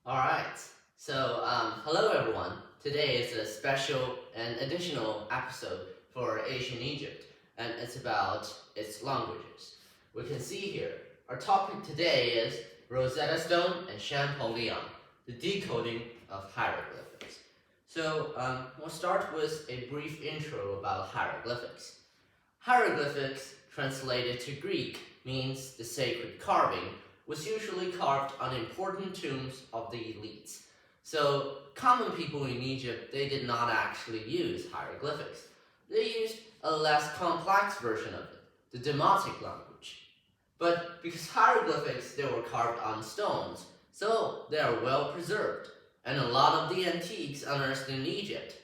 Alright, so hello everyone. Today is a special and additional episode for ancient Egypt, and it's about its languages. We can see here, our topic today is Rosetta Stone and Champollion, the decoding of hieroglyphics. So we'll start with a brief intro about hieroglyphics. Hieroglyphics, translated to Greek, means the sacred carving, was usually carved on important tombs of the elites. So common people in Egypt, they did not actually use hieroglyphics. They used a less complex version of it, the Demotic language. But because hieroglyphics, they were carved on stones, so they are well preserved. And a lot of the antiques unearthed in Egypt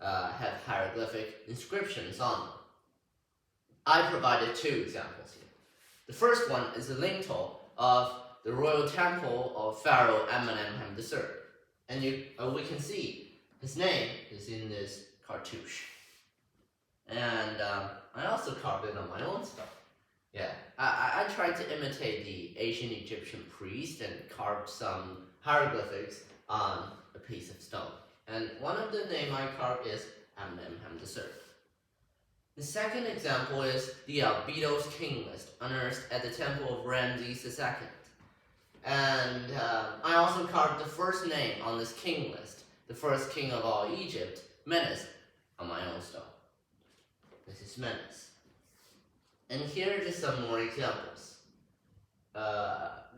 have hieroglyphic inscriptions on them. I provided two examples here. The first one is the lintel of the royal temple of Pharaoh Amenemhat III. And we can see his name is in this cartouche. And I also carved it on my own stuff. Yeah, I tried to imitate the ancient Egyptian priest and carved some hieroglyphics on a piece of stone. And one of the names I carved is Amenemhat III. The second example is the Abydos king list unearthed at the temple of Ramses II. And I also carved the first name on this king list, the first king of all Egypt, Menes, on my own stone. This is Menes. And here are just some more examples.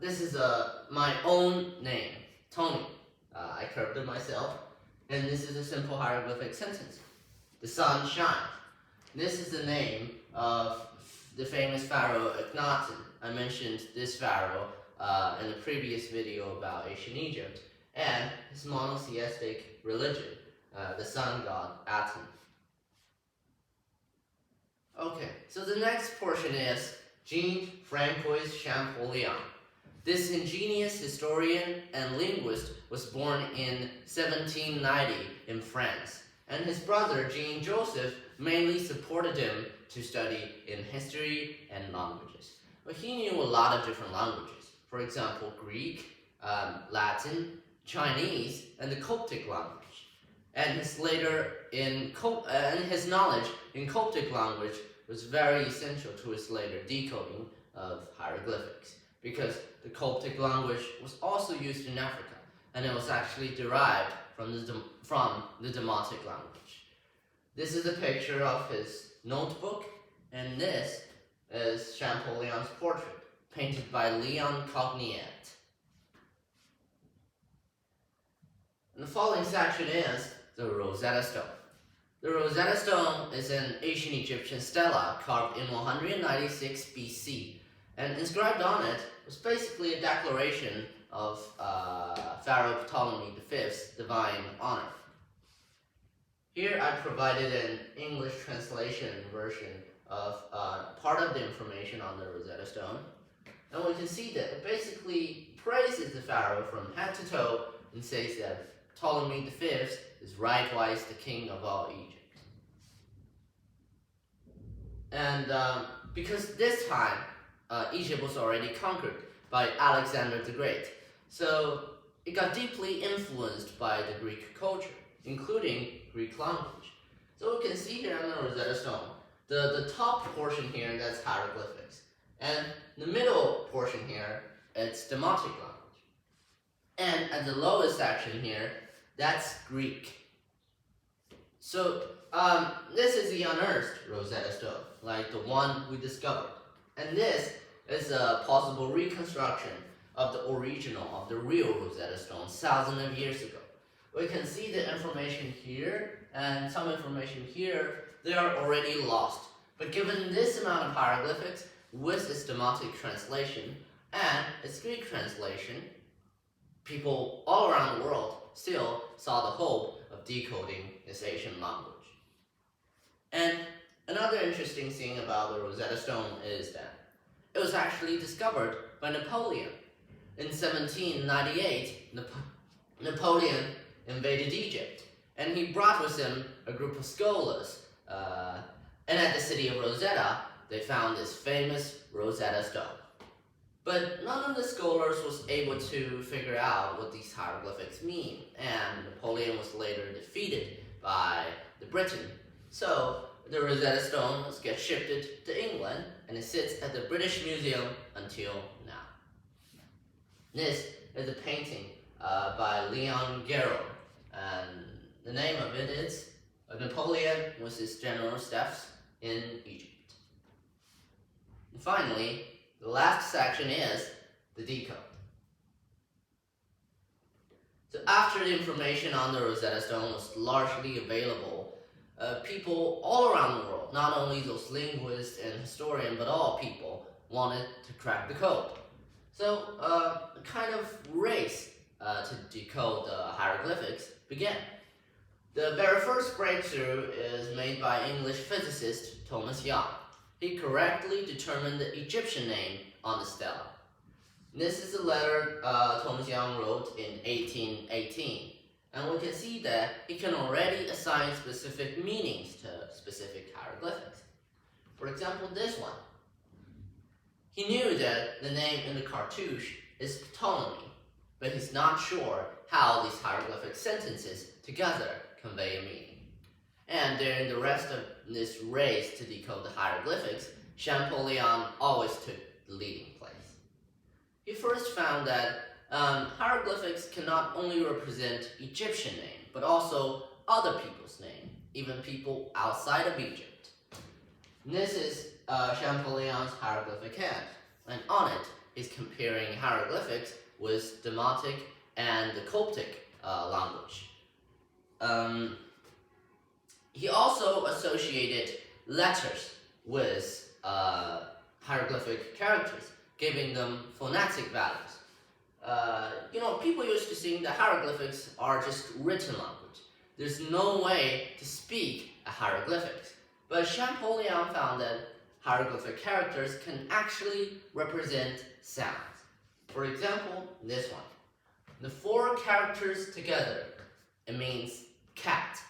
This is my own name, Tony. I carved it myself. And this is a simple hieroglyphic sentence. The sun shines. This is the name of the famous pharaoh Akhenaten. I mentioned this pharaoh in a previous video about ancient Egypt and his monotheistic religion, the sun god Aten. Okay, so the next portion is Jean-François Champollion. This ingenious historian and linguist was born in 1790 in France, and his brother Jean-Joseph mainly supported him to study in history and languages. But he knew a lot of different languages. For example, Greek, Latin, Chinese, and the Coptic language. And his knowledge in Coptic language was very essential to his later decoding of hieroglyphics, because the Coptic language was also used in Africa, and it was actually derived from the Demotic language. This is a picture of his notebook, and this is Champollion's portrait, painted by Leon Cogniet. And the following section is the Rosetta Stone. The Rosetta Stone is an ancient Egyptian stela carved in 196 BC, and inscribed on it was basically a declaration of Pharaoh Ptolemy V's divine honor. Here I provided an English translation version of part of the information on the Rosetta Stone. And we can see that it basically praises the pharaoh from head to toe and says that Ptolemy V is rightwise the king of all Egypt. And because this time Egypt was already conquered by Alexander the Great, so it got deeply influenced by the Greek culture, including Greek language. So we can see here on the Rosetta Stone, the top portion here, that's hieroglyphics. And the middle portion here, it's Demotic language. And at the lowest section here, that's Greek. So this is the unearthed Rosetta Stone, like the one we discovered. And this is a possible reconstruction of the original, of the real Rosetta Stone, thousands of years ago. We can see the information here and some information here, they are already lost. But given this amount of hieroglyphics, with its Demotic translation and its Greek translation, people all around the world still saw the hope of decoding this ancient language. And another interesting thing about the Rosetta Stone is that it was actually discovered by Napoleon. In 1798, Napoleon invaded Egypt, and he brought with him a group of scholars, and at the city of Rosetta, they found this famous Rosetta Stone. But none of the scholars was able to figure out what these hieroglyphics mean, and Napoleon was later defeated by the Britain. So the Rosetta Stone gets shifted to England, and it sits at the British Museum until now. This is a painting by Leon Gero, and the name of it is Napoleon with his general staffs in Egypt. And finally, the last section is the decode. So after the information on the Rosetta Stone was largely available, people all around the world, not only those linguists and historians, but all people, wanted to crack the code. So a kind of race to decode the hieroglyphics began. The very first breakthrough is made by English physicist Thomas Young. He correctly determined the Egyptian name on the stela. This is a letter Thomas Young wrote in 1818, and we can see that he can already assign specific meanings to specific hieroglyphics. For example, this one. He knew that the name in the cartouche is Ptolemy, but he's not sure how these hieroglyphic sentences together convey a meaning. And during the rest of this race to decode the hieroglyphics, Champollion always took the leading place. He first found that hieroglyphics can not only represent Egyptian name, but also other people's name, even people outside of Egypt. And this is Champollion's hieroglyphic hand, and on it he's comparing hieroglyphics with Demotic and the Coptic language. He also associated letters with hieroglyphic characters, giving them phonetic values. People used to think that hieroglyphics are just written language. There's no way to speak a hieroglyphics. But Champollion found that hieroglyphic characters can actually represent sounds. For example, this one. The 4 characters together, it means cat.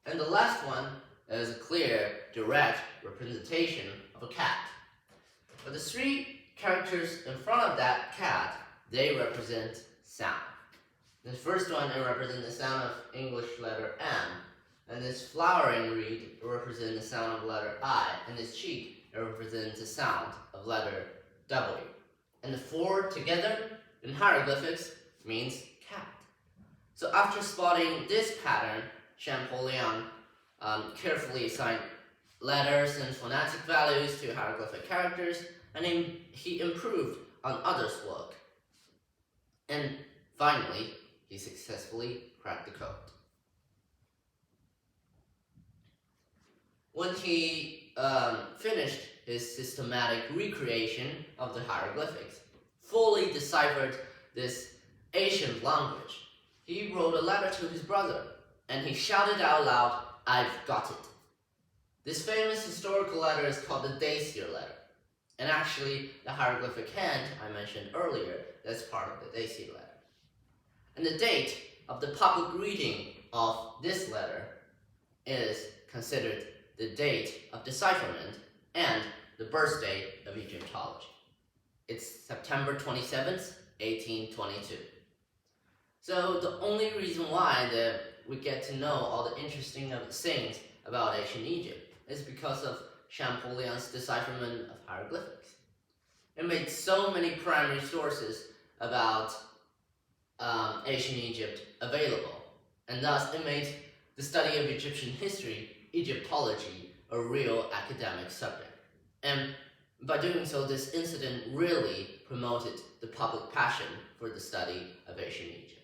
And the last one is a clear, direct representation of a cat. But the 3 characters in front of that cat, they represent sound. The first one, it represents the sound of English letter M, and this flowering reed represents the sound of letter I, and this cheek, it represents the sound of letter W. And the 4 together in hieroglyphics means cat. So after spotting this pattern, Champollion carefully assigned letters and phonetic values to hieroglyphic characters, and he improved on others' work. And finally, he successfully cracked the code. When he finished his systematic recreation of the hieroglyphics, fully deciphered this ancient language, he wrote a letter to his brother, and he shouted out loud, "I've got it." This famous historical letter is called the Dacier letter. And actually, the hieroglyphic hand I mentioned earlier, that's part of the Dacier letter. And the date of the public reading of this letter is considered the date of decipherment and the birthday of Egyptology. It's September 27th, 1822. So the only reason why that we get to know all the interesting things about ancient Egypt is because of Champollion's decipherment of hieroglyphics. It made so many primary sources about ancient Egypt available, and thus it made the study of Egyptian history, Egyptology, a real academic subject. And by doing so, this incident really promoted the public passion for the study of ancient Egypt.